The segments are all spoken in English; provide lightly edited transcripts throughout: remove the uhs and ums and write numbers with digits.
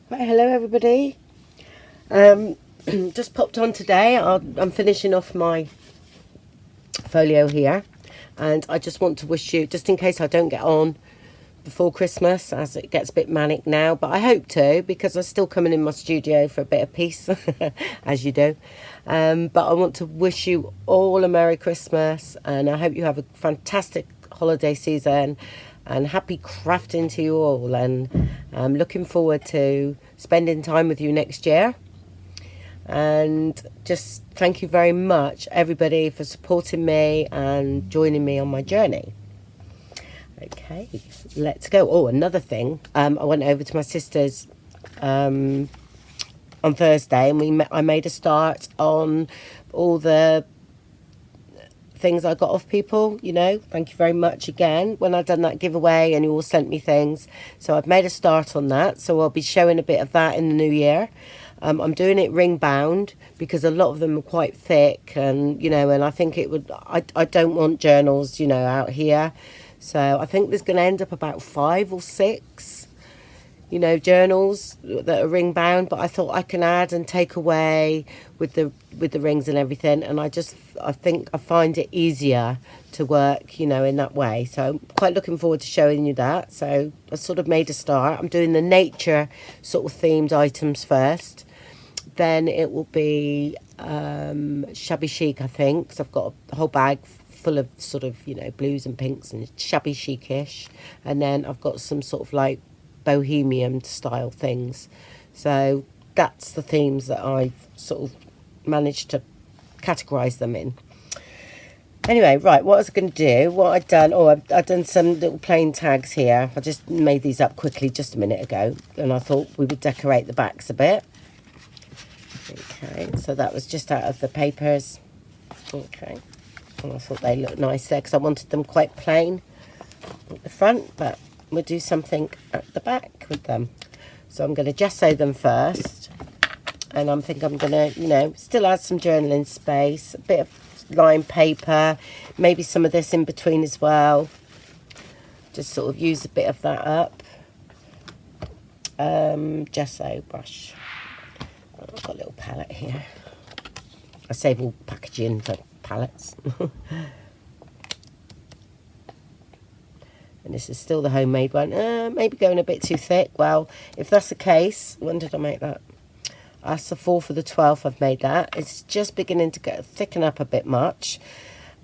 Right, hello everybody. Just popped on today. I'm finishing off my folio here, and I just want to wish you, just in case I don't get on before Christmas, as it gets a bit manic now, but I hope to, because I'm still coming in my studio for a bit of peace, as you do. But I want to wish you all a Merry Christmas, and I hope you have a fantastic holiday season, and happy crafting to you all, and I'm looking forward to spending time with you next year. And just thank you very much, everybody, for supporting me and joining me on my journey. Okay, let's go. Oh, another thing. I went over to my sister's on Thursday, and I made a start on all the things I got off people. Thank you very much again when I've done that giveaway, and you all sent me things. So I've made a start on that. So I'll be showing a bit of that in the new year. I'm doing it ring bound because a lot of them are quite thick, and and I think it would. I don't want journals, out here. So I think there's going to end up about 5 or 6, journals that are ring bound. But I thought I can add and take away with the rings and everything. And I think I find it easier to work, in that way. So I'm quite looking forward to showing you that. So I sort of made a start. I'm doing the nature sort of themed items first. Then it will be shabby chic, I think, because I've got a whole bag full of sort of, blues and pinks and shabby chic-ish. And then I've got some sort of like bohemian style things. So that's the themes that I've sort of managed to categorise them in. Anyway, right, what I was going to do, what I've done some little plain tags here. I just made these up quickly just a minute ago, and I thought we would decorate the backs a bit. Okay, so that was just out of the papers. Okay, and I thought they looked nice there because I wanted them quite plain at the front, but we'll do something at the back with them. So I'm going to gesso them first, and I'm going to, still add some journaling space, a bit of lined paper, maybe some of this in between as well. Just sort of use a bit of that up. Gesso brush. I've got a little palette here. I save all packaging for palettes. And this is still the homemade one. Maybe going a bit too thick. Well, if that's the case, when did I make that? That's the 4th of the 12th I've made that. It's just beginning to thicken up a bit much.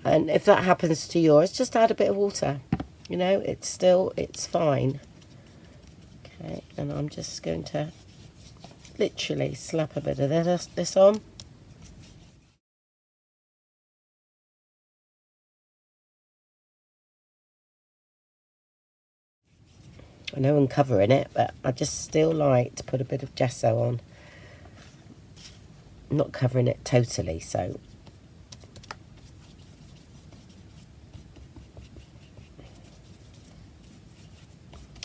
And if that happens to yours, just add a bit of water. It's fine. Okay, and I'm just going to literally slap a bit of this on. I know I'm covering it, but I just still like to put a bit of gesso on. I'm not covering it totally, so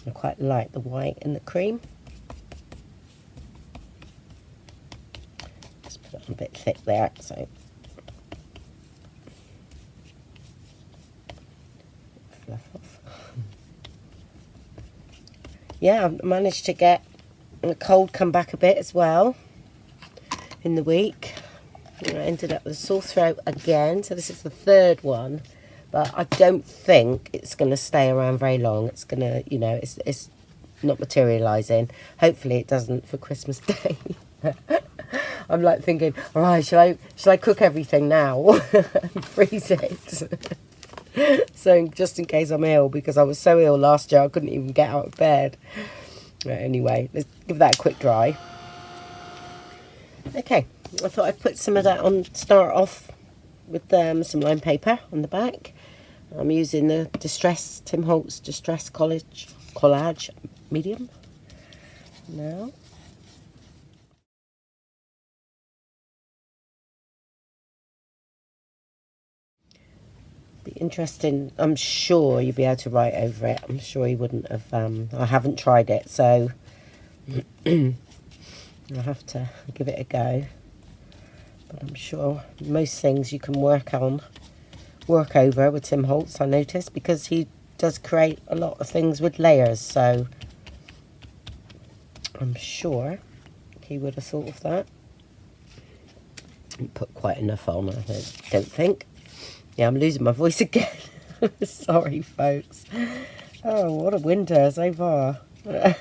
I quite like the white and the cream. Just put it on a bit thick there, so fluff off. Yeah, I managed to get the cold come back a bit as well in the week. I ended up with a sore throat again, so this is the 3rd one, but I don't think it's going to stay around very long. It's going to, it's not materialising. Hopefully it doesn't for Christmas Day. I'm like thinking, all right, shall I cook everything now and freeze it? So just in case I'm ill, because I was so ill last year I couldn't even get out of bed. Anyway, let's give that a quick dry. Okay, I thought I'd put some of that on, start off with some lined paper on the back. I'm using the Tim Holtz Distress Collage medium now. Be interesting. I'm sure you'll be able to write over it. I'm sure you wouldn't have. I haven't tried it, so I'll have to give it a go. But I'm sure most things you can work over with Tim Holtz, I noticed, because he does create a lot of things with layers. So I'm sure he would have thought of that. And put quite enough on, I don't think. Yeah, I'm losing my voice again. Sorry, folks. Oh, what a winter so far. I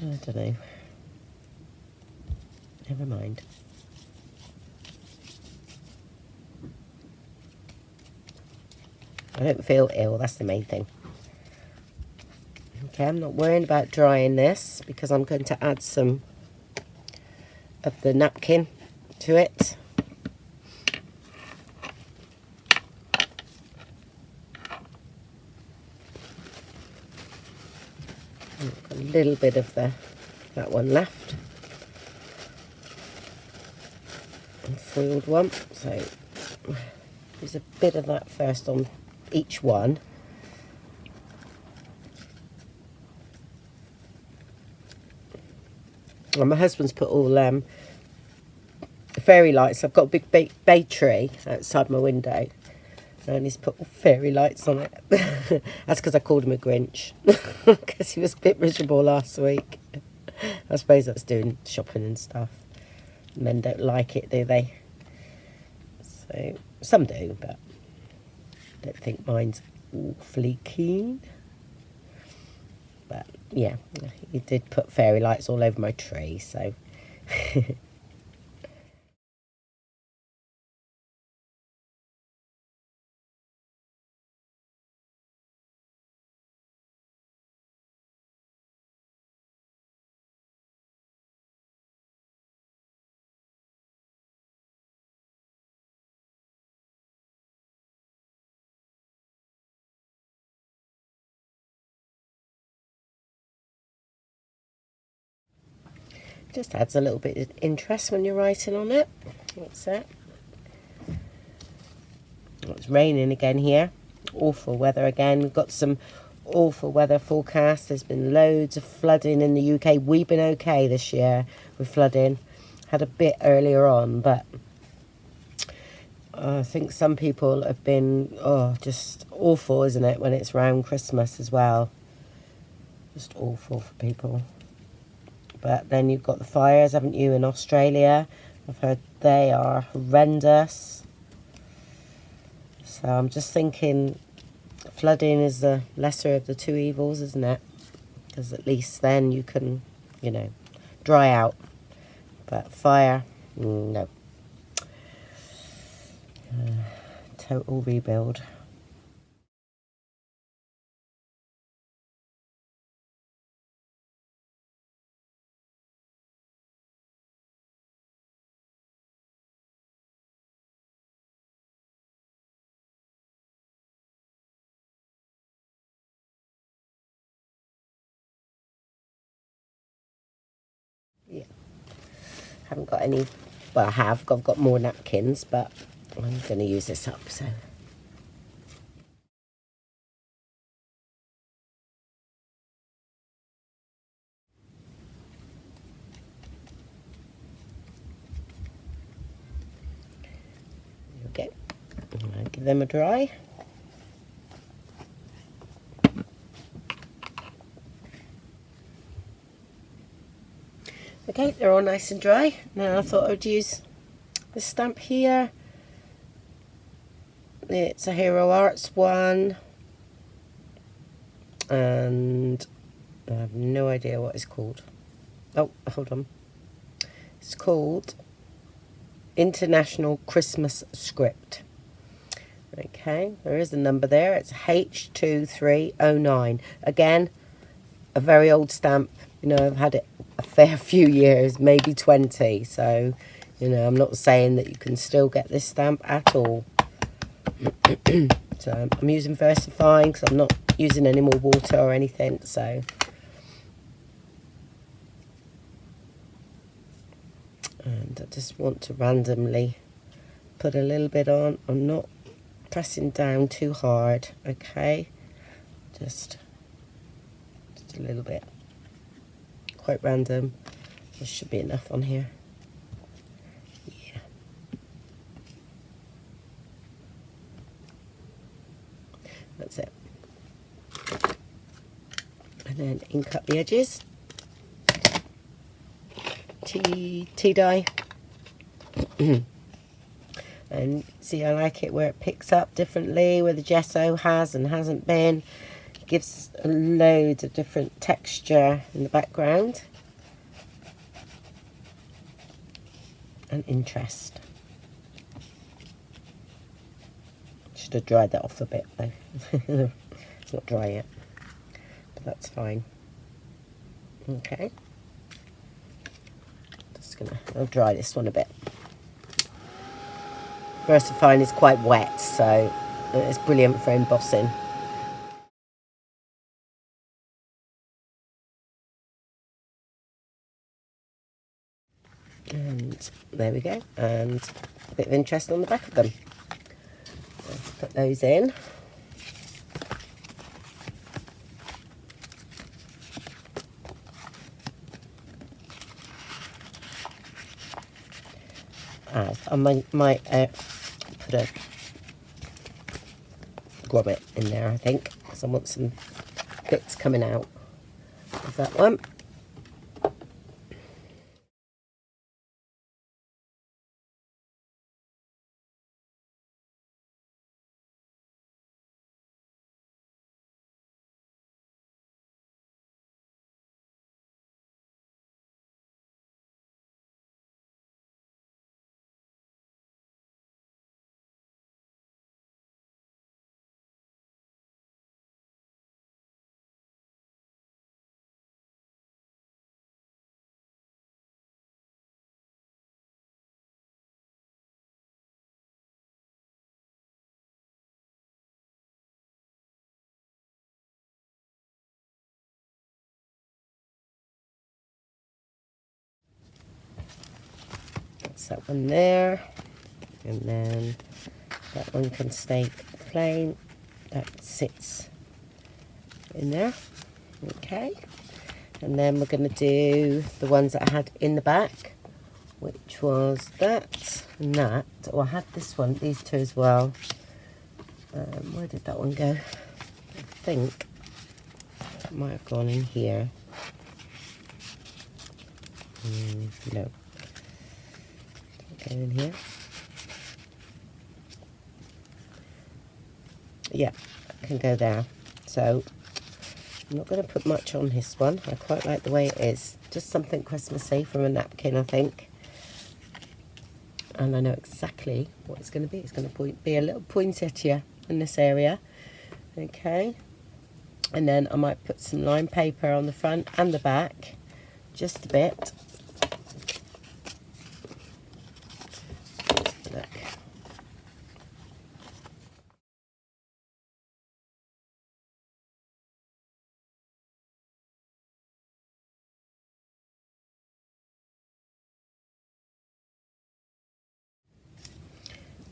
don't know. Never mind. I don't feel ill, that's the main thing. Okay, I'm not worrying about drying this because I'm going to add some of the napkin to it. A little bit of that one left. And foiled one, so there's a bit of that first on each one. And my husband's put all fairy lights. I've got a big bay tree outside my window, and he's put all fairy lights on it. That's because I called him a Grinch, because he was a bit miserable last week. I suppose that's doing shopping and stuff. Men don't like it, do they? So some do, but I don't think mine's awfully keen. But yeah, he did put fairy lights all over my tree, so just adds a little bit of interest when you're writing on it. What's that? It's raining again here. Awful weather again. We've got some awful weather forecast. There's been loads of flooding in the UK. We've been okay this year with flooding. Had a bit earlier on, but I think some people have been, just awful, isn't it, when it's around Christmas as well. Just awful for people. But then you've got the fires, haven't you, in Australia? I've heard they are horrendous. So I'm just thinking flooding is the lesser of the two evils, isn't it? Because at least then you can, dry out. But fire, no. Total rebuild. Yeah. Haven't got any, well, I've got more napkins, but I'm going to use this up, so. Okay, I'll give them a dry. Okay, they're all nice and dry. Now I thought I'd use this stamp here. It's a Hero Arts one. And I have no idea what it's called. Oh, hold on. It's called International Christmas Script. Okay, there is a number there. It's H2309. Again, a very old stamp. I've had it a fair few years, maybe 20. So, I'm not saying that you can still get this stamp at all. So I'm using VersaFine because I'm not using any more water or anything. So, and I just want to randomly put a little bit on. I'm not pressing down too hard. Okay, just a little bit. Quite random. There should be enough on here. Yeah. That's it. And then can cut the edges. Tea dye. And see, I like it where it picks up differently, where the gesso has and hasn't been. It gives a load of different texture in the background and interest. Should have dried that off a bit though. It's not dry yet, but that's fine. Okay, I'll dry this one a bit. VersaFine is quite wet, so it's brilliant for embossing. And there we go, and a bit of interest on the back of them. Let's put those in. I might put a grommet in there, I think, because I want some bits coming out of that one. That's that one there, and then that one can stay plain. That sits in there. Okay, and then we're going to do the ones that I had in the back, which was that and that. Oh, I had this one, these two as well. Where did that one go? I think it might have gone in here. No. Go in here. Yeah, I can go there. So I'm not going to put much on this one. I quite like the way it is. Just something Christmassy from a napkin, I think. And I know exactly what it's going to be. It's going to be a little poinsettia in this area. Okay. And then I might put some lime paper on the front and the back. Just a bit. Look.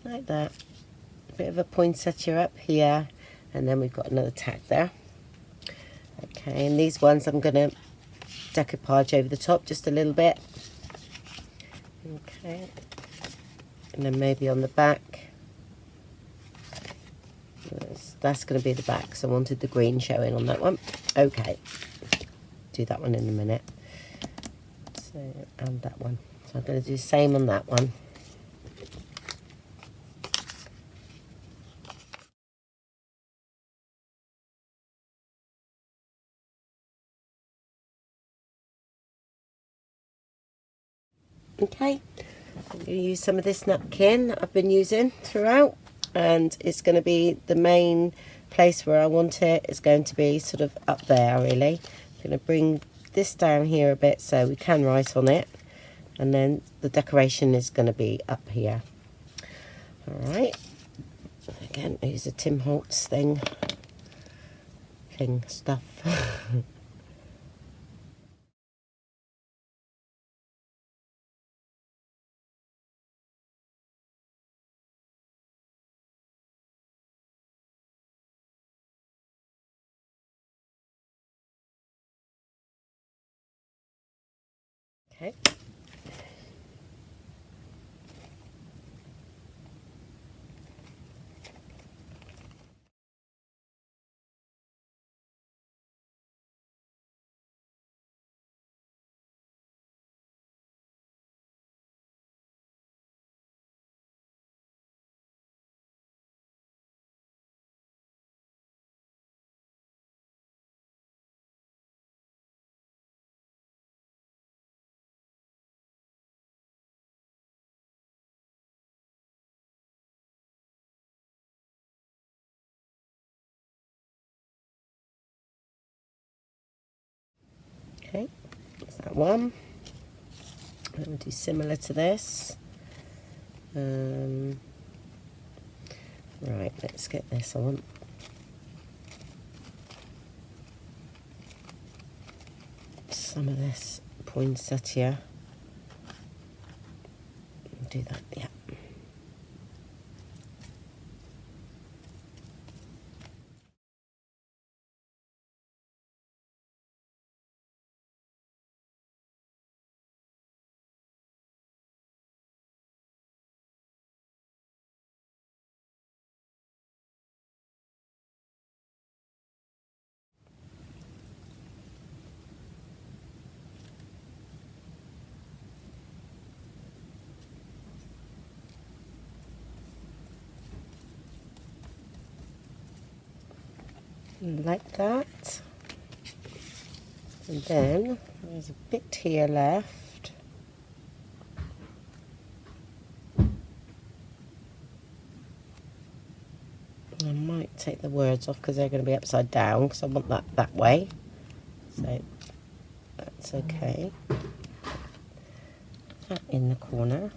Like that. A bit of a poinsettia up here, and then we've got another tag there. Okay, and these ones I'm going to decoupage over the top just a little bit. Okay, and then maybe on the back. That's going to be the back, so I wanted the green showing on that one. Okay, do that one in a minute. So, and that one. So I'm going to do the same on that one. Okay, I'm going to use some of this napkin I've been using throughout, and it's going to be the main place where I want it. It's going to be sort of up there, really. I'm going to bring this down here a bit so we can write on it, and then the decoration is going to be up here. Alright, again, use a Tim Holtz stuff. Okay. Okay, that's that one. I'm going to do similar to this. Right, let's get this on. Some of this poinsettia. Do that, yeah. Like that. And then there's a bit here left. I might take the words off because they're going to be upside down because I want that way. So that's okay. That in the corner.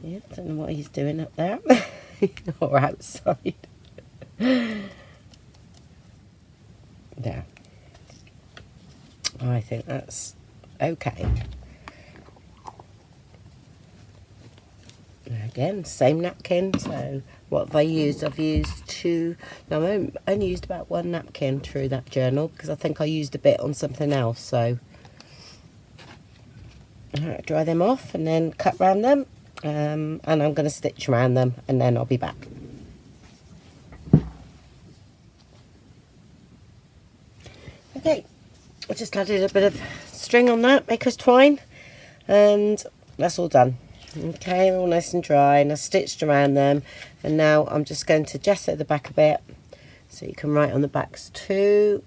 Yeah, don't know what he's doing up there or outside. There. I think that's okay. Again, same napkin. So what have I used? I've used two. No, I only used about one napkin through that journal because I think I used a bit on something else. So dry them off and then cut round them. And I'm going to stitch around them and then I'll be back. Okay, I just added a bit of string on that, maker's twine, and that's all done. Okay, all nice and dry, and I stitched around them, and now I'm just going to gesso the back a bit so you can write on the backs too.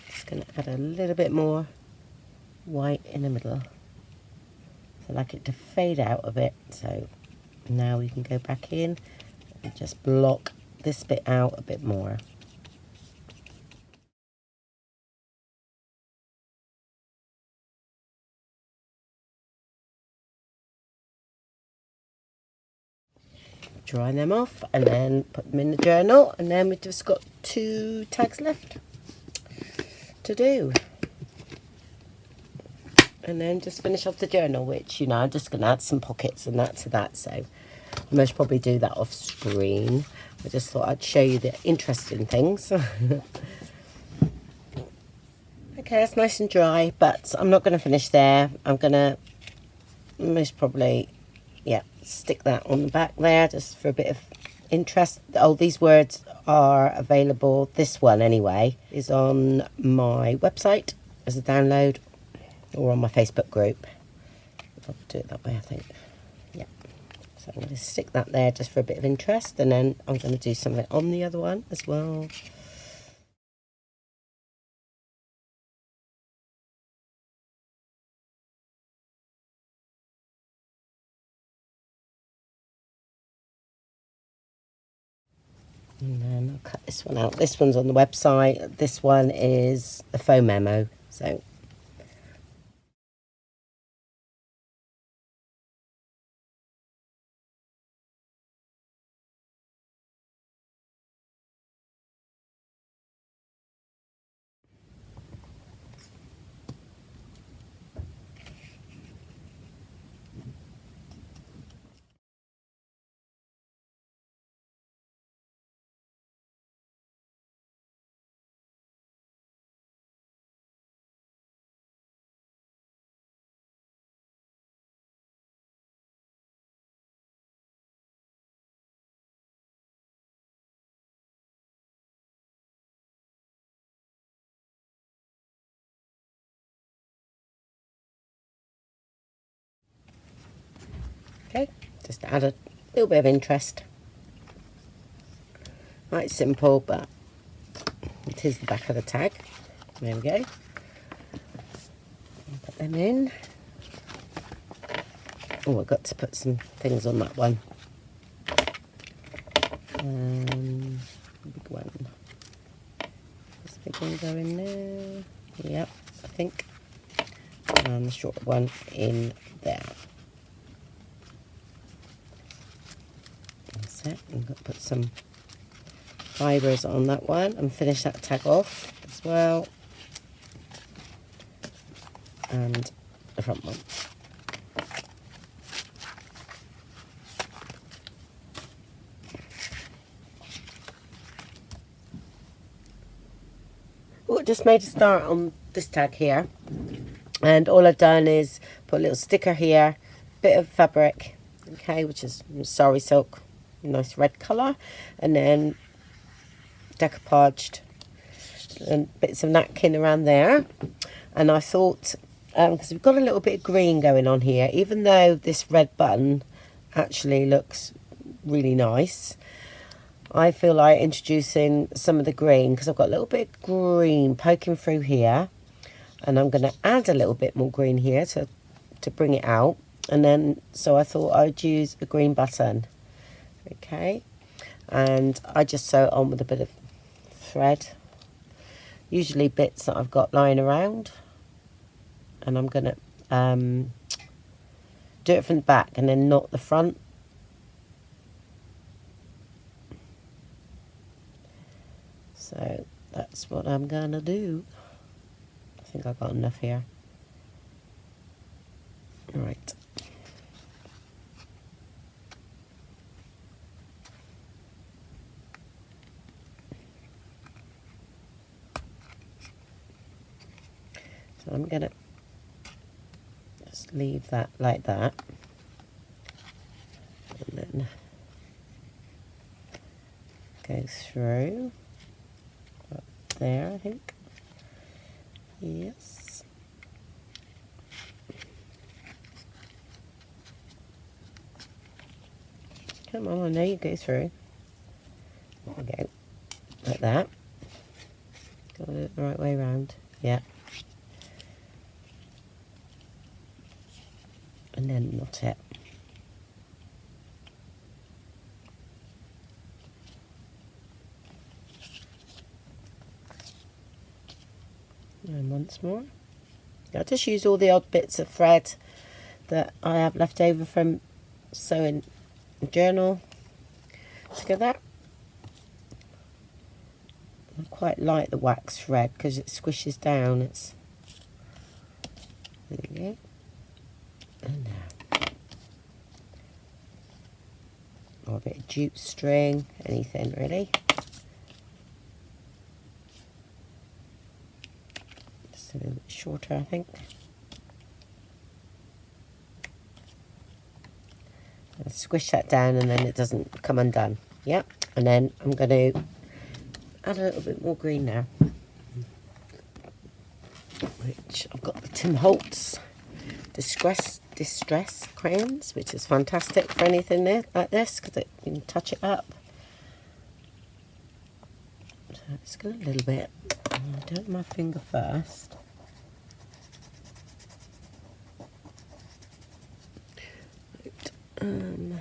Just going to add a little bit more white in the middle. So I like it to fade out a bit. So now we can go back in and just block this bit out a bit more. Dry them off and then put them in the journal, and then we've just got 2 tags left to do. And then just finish off the journal, which, you know, I'm just going to add some pockets and that to that, so I most probably do that off screen. I just thought I'd show you the interesting things. Okay, that's nice and dry, but I'm not going to finish there. I'm going to most probably, yeah, stick that on the back there just for a bit of interest. Oh, these words are available. This one anyway is on my website as a download or on my Facebook group. I'll do it that way, I think. Yeah, so I'm going to stick that there just for a bit of interest, and then I'm going to do something on the other one as well. And then I'll cut this one out. This one's on the website. This one is a faux memo. So Okay, just to add a little bit of interest. Right, simple, but it is the back of the tag. There we go. Put them in. Oh, I've got to put some things on that one. Big one. This big one go in there. Yep, I think. And the short one in there. That's it. I'm going to put some fibres on that one and finish that tag off as well. And the front one. Oh, just made a start on this tag here, and all I've done is put a little sticker here, bit of fabric, okay, which is sari silk, nice red colour, and then decoupaged and bits of napkin around there. And I thought, because we've got a little bit of green going on here, even though this red button actually looks really nice, I feel like introducing some of the green, because I've got a little bit of green poking through here, and I'm going to add a little bit more green here to bring it out. And then, so I thought I'd use a green button, okay, and I just sew it on with a bit of thread, usually bits that I've got lying around, and I'm going to do it from the back and then knot the front. So that's what I'm gonna do. I think I've got enough here. All right. So I'm gonna just leave that like that, and then go through up there, I think. Yes. Come on, I know you go through. There we go. Like that. Got it the right way around. Yeah. And then knot it. And once more. I just use all the odd bits of thread that I have left over from sewing a journal together. I quite like the wax thread because it squishes down. It's there you go. And now, or a bit of jute string, anything really. Just a little bit shorter, I think. And squish that down, and then it doesn't come undone. Yep. And then I'm going to add a little bit more green now, which I've got the Tim Holtz Distress crayons, which is fantastic for anything like this because you can touch it up. So it's got a little bit. I'll do it with my finger first. Right.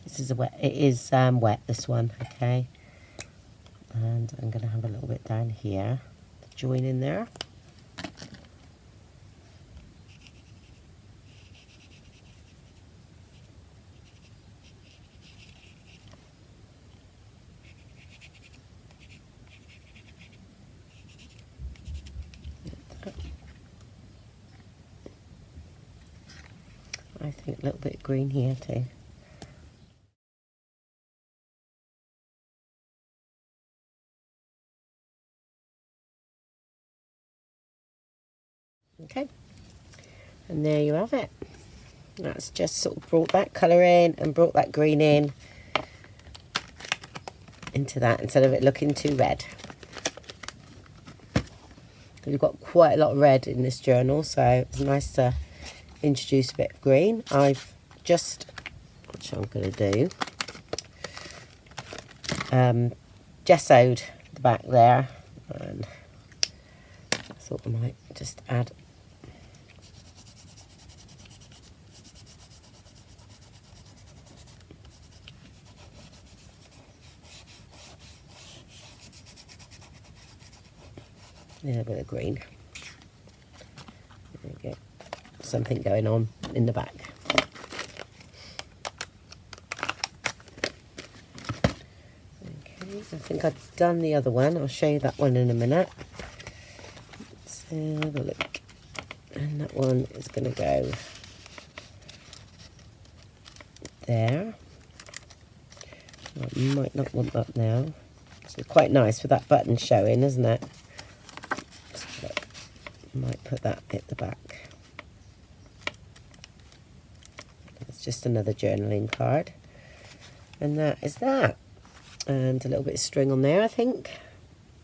This is it is wet, this one, okay. And I'm going to have a little bit down here to join in there. I think a little bit of green here too. Okay, and there you have it. That's just sort of brought that colour in and brought that green in into that instead of it looking too red. We've got quite a lot of red in this journal, so it's nice to introduce a bit of green. I've just, which I'm going to do, gessoed the back there, and I thought I might just add a little bit of green. There we go. Something going on in the back. Okay, I think I've done the other one. I'll show you that one in a minute. Let's have a look. And that one is going to go there. I might not want that now. It's quite nice with that button showing, isn't it? So I might put that at the back. It's just another journaling card. And that is that. And a little bit of string on there, I think.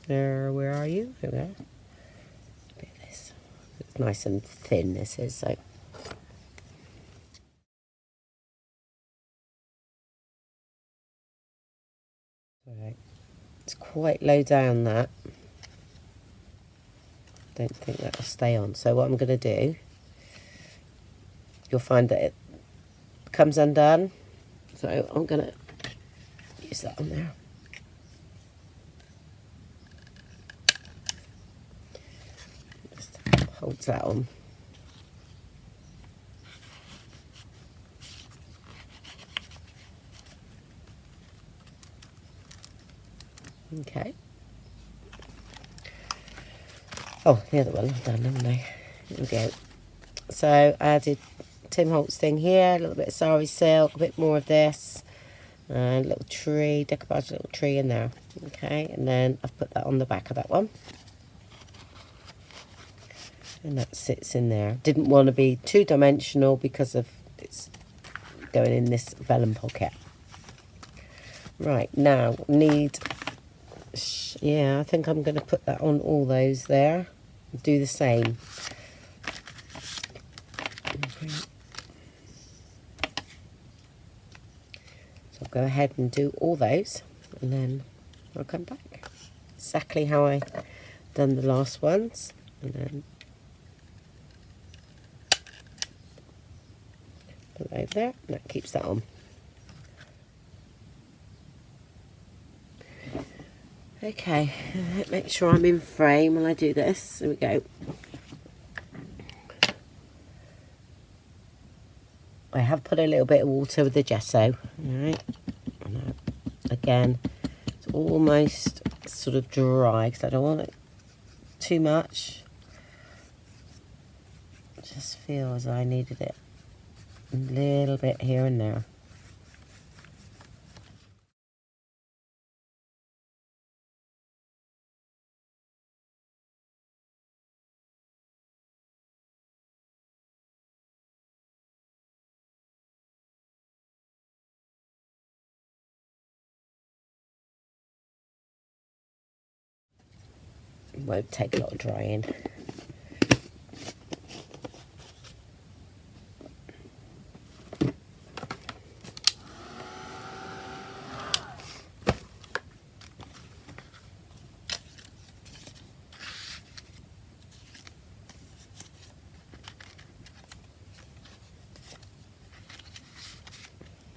Where are you? There we are. A bit of this. It's nice and thin, this is, so. Right. It's quite low down, that. Don't think that'll stay on. So what I'm going to do, you'll find that it comes undone. So I'm going to use that on there. Just holds that on. Okay. Oh, the other one I've done, haven't I? There we go. So I added Tim Holtz thing here, a little bit of sari silk, a bit more of this, and a little tree, decoupage, a little tree in there. Okay, and then I've put that on the back of that one. And that sits in there. Didn't want to be two-dimensional because of it's going in this vellum pocket. Right, now need, yeah, I think I'm going to put that on all those there. Do the same. So I'll go ahead and do all those, and then I'll come back. Exactly how I done the last ones, and then put it over there, and that keeps that on. Okay, make sure I'm in frame when I do this. There we go. I have put a little bit of water with the gesso. Alright. Again, it's almost sort of dry because I don't want it too much. I just feel as I needed it a little bit here and there. It won't take a lot of drying.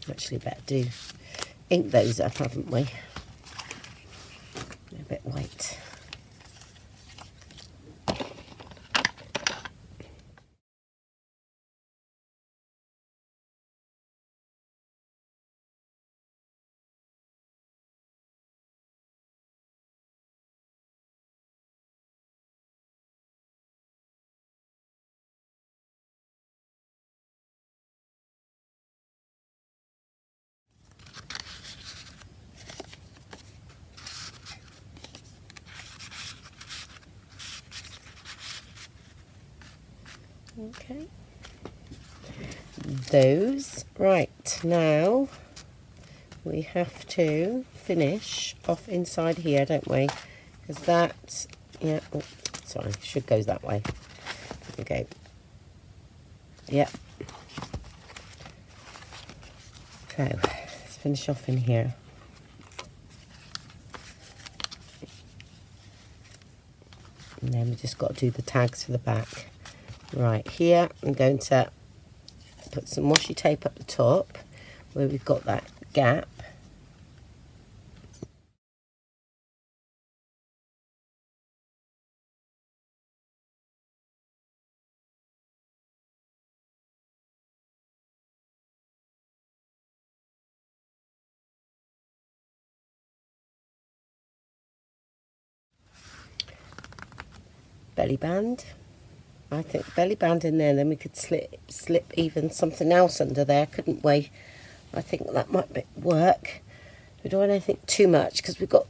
Actually, better do ink those up, haven't we? They're a bit white. Okay. Those. Right, now we have to finish off inside here, don't we? Because that, yeah, oh, sorry, should go that way. Okay. Yep. So, let's finish off in here. And then we just got to do the tags for the back. Right, here I'm going to put some washi tape up the top where we've got that gap. Belly band. I think belly band in there, then we could slip even something else under there, couldn't we? I think that might work. We don't want anything too much because we've got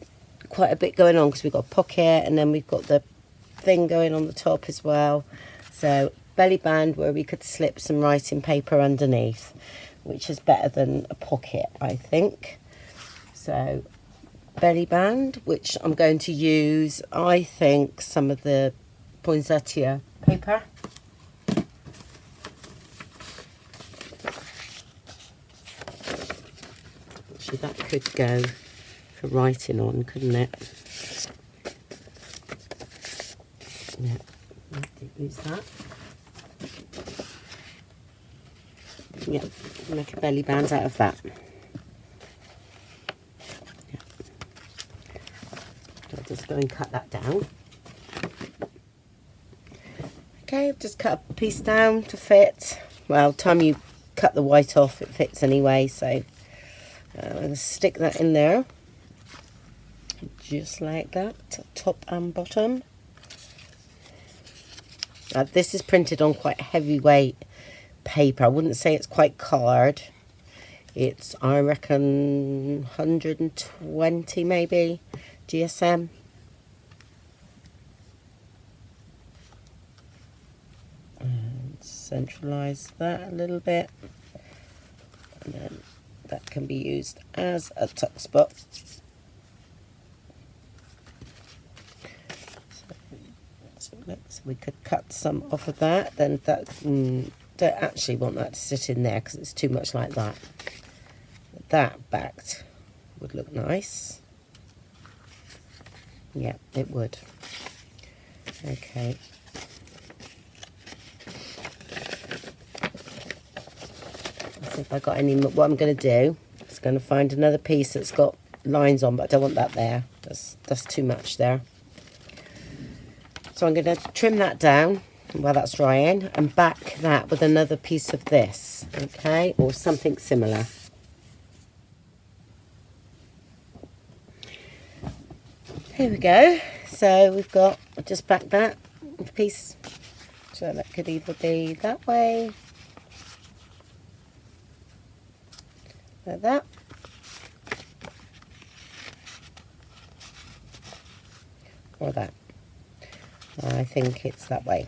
quite a bit going on, because we've got a pocket and then we've got the thing going on the top as well. So belly band where we could slip some writing paper underneath, which is better than a pocket, I think. So belly band, which I'm going to use, I think, some of the poinsettia paper. Actually, that could go for writing on, couldn't it? Yeah, use that. Yeah, make a belly band out of that. Yeah. I'll just go and cut that down. Okay, I've just cut a piece down to fit. Well, time you cut the white off, it fits anyway, so I'm going to stick that in there. Just like that, top and bottom. Now, this is printed on quite heavyweight paper. I wouldn't say it's quite coloured. It's, I reckon, 120 maybe, GSM. Centralize that a little bit, and then that can be used as a tuck spot. So we could cut some off of that. Then that don't actually want that to sit in there because it's too much like that. That backed would look nice. Yeah, it would. Okay. If I got any, what I'm going to do is going to find another piece that's got lines on, but I don't want that there. That's too much there. So I'm going to trim that down while that's drying and back that with another piece of this, okay, or something similar. Here we go. So we've got, I'll just back that piece. So that could either be that way, like that, or that. I think it's that way.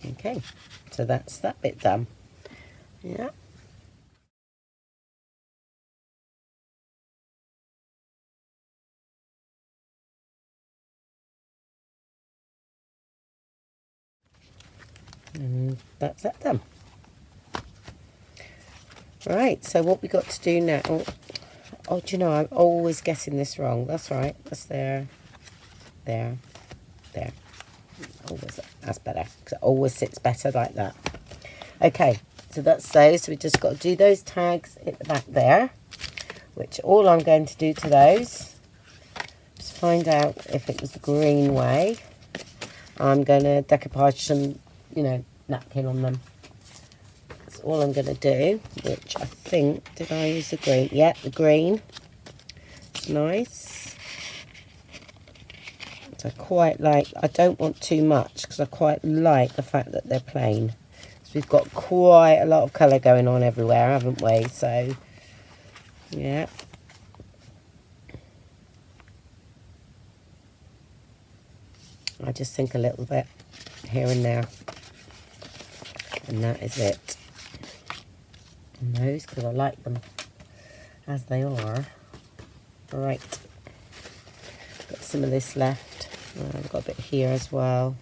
Okay, so that's that bit done. Yeah. And that's that done. Right, so what we got to do now, oh, do you know, I'm always getting this wrong. That's right, that's there, there, there. Always, that's better, because it always sits better like that. Okay, so that's those. So we just got to do those tags at the back there, which all I'm going to do to those is find out if it was the green way. I'm going to decoupage some, you know, napkin on them. That's all I'm going to do, which I think, did I use the green? Yeah, the green. It's nice. So I quite like, I don't want too much because I quite like the fact that they're plain. So we've got quite a lot of colour going on everywhere, haven't we? So, yeah. I just think a little bit here and there, and that is it. And those, because I like them as they are. Right, got some of this left. I've got a bit here as well.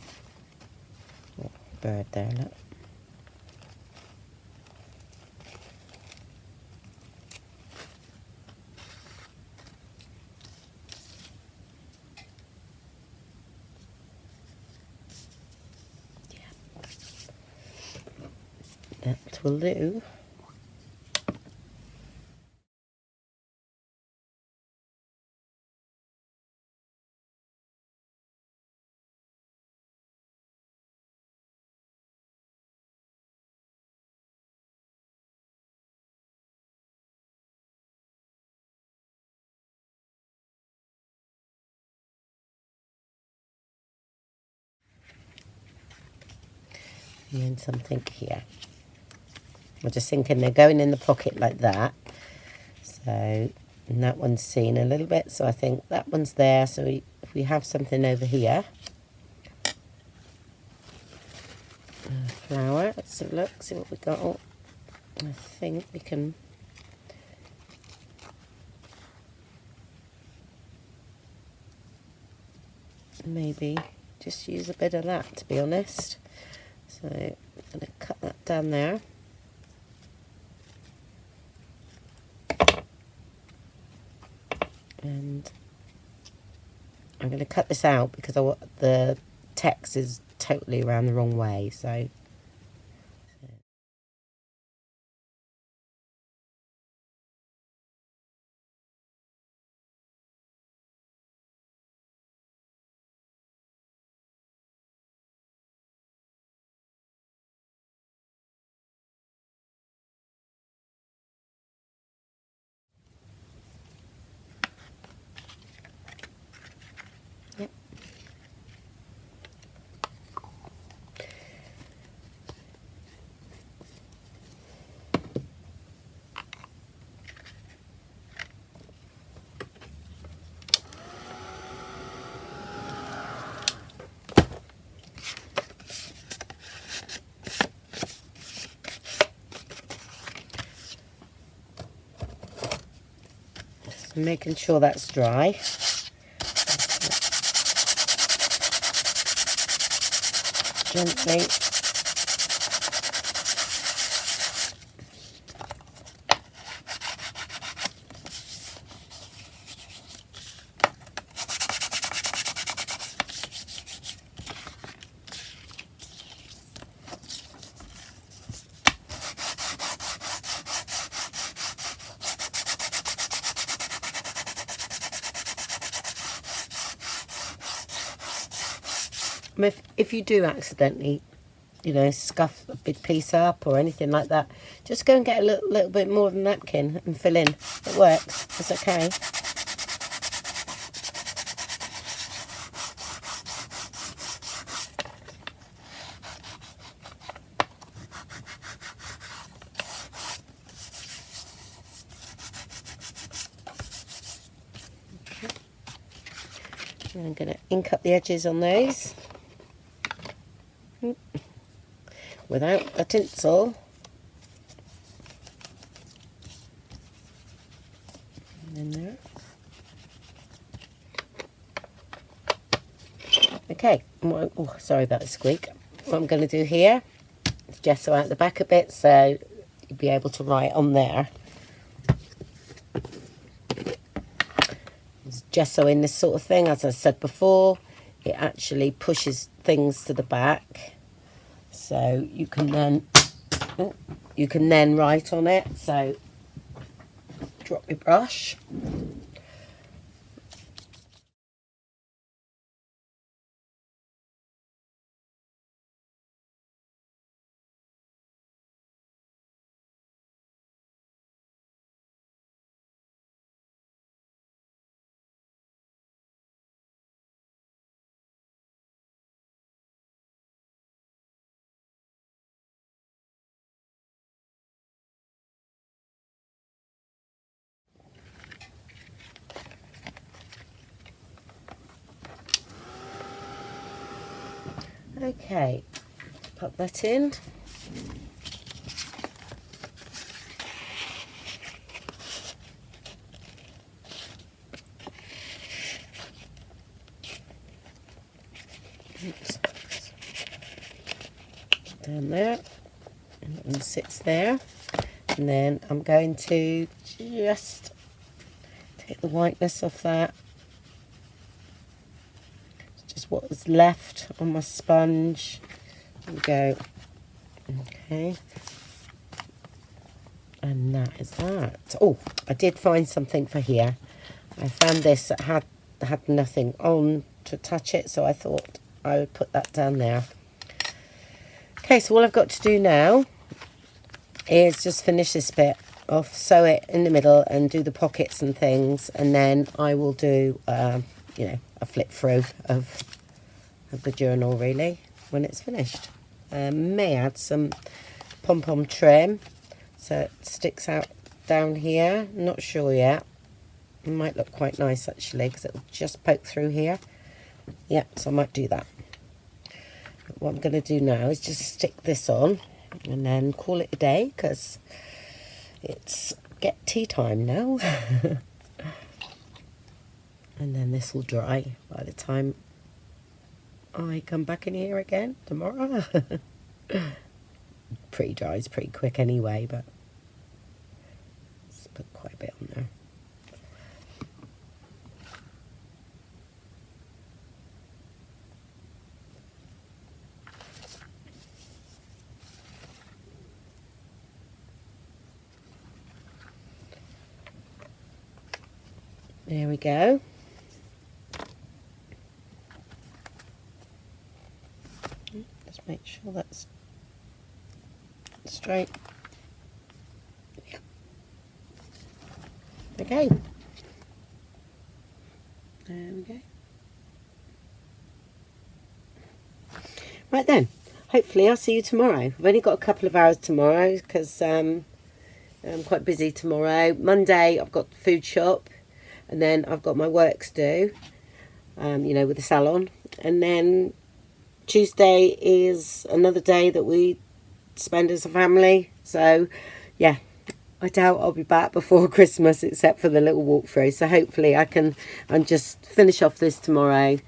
Oh, bird there, look. That will do. And then something here. I'm just thinking they're going in the pocket like that. So, and that one's seen a little bit. So I think that one's there. So if we have something over here. Flower, let's have a look, see what we got. Oh, I think we can maybe just use a bit of that, to be honest. So I'm going to cut that down there. And I'm going to cut this out because the text is totally around the wrong way. So yep. Just making sure that's dry. Gently. If you do accidentally, you know, scuff a big piece up or anything like that, just go and get a little bit more of a napkin and fill in. It works. It's okay. I'm going to ink up the edges on those without a tinsel. And in there. Okay, oh, sorry about the squeak. What I'm going to do here is gesso out the back a bit so you'll be able to write on there. Gesso in this sort of thing, as I said before, it actually pushes things to the back, so you can then write on it. So drop your brush. Okay, pop that in. Oops. Down there, and that one sits there. And then I'm going to just take the whiteness off that. It's just what was left on my sponge. There we go. Okay. And that is that. Oh, I did find something for here. I found this that had nothing on to touch it, so I thought I would put that down there. Okay, so all I've got to do now is just finish this bit off, sew it in the middle and do the pockets and things, and then I will do, you know, a flip through of the journal really when it's finished. May add some pom-pom trim so it sticks out down here. Not sure yet. It might look quite nice actually because it'll just poke through here. Yeah, so I might do that. But what I'm going to do now is just stick this on and then call it a day because it's get tea time now. And then this will dry by the time I come back in here again tomorrow. Pretty dries pretty quick anyway, but let's put quite a bit on there. There we go. Just make sure that's straight. Yeah. Okay. There we go. Right then, hopefully I'll see you tomorrow. I've only got a couple of hours tomorrow because I'm quite busy tomorrow. Monday I've got the food shop, and then I've got my works due, you know, with the salon. And then Tuesday is another day that we spend as a family. So, yeah, I doubt I'll be back before Christmas except for the little walkthrough. So hopefully I can just finish off this tomorrow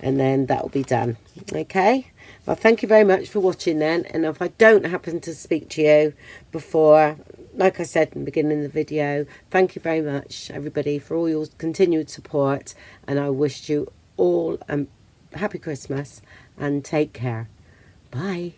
and then that'll be done. Okay? Well, thank you very much for watching then. And if I don't happen to speak to you before, like I said in the beginning of the video, thank you very much, everybody, for all your continued support. And I wish you all a happy Christmas and take care. Bye.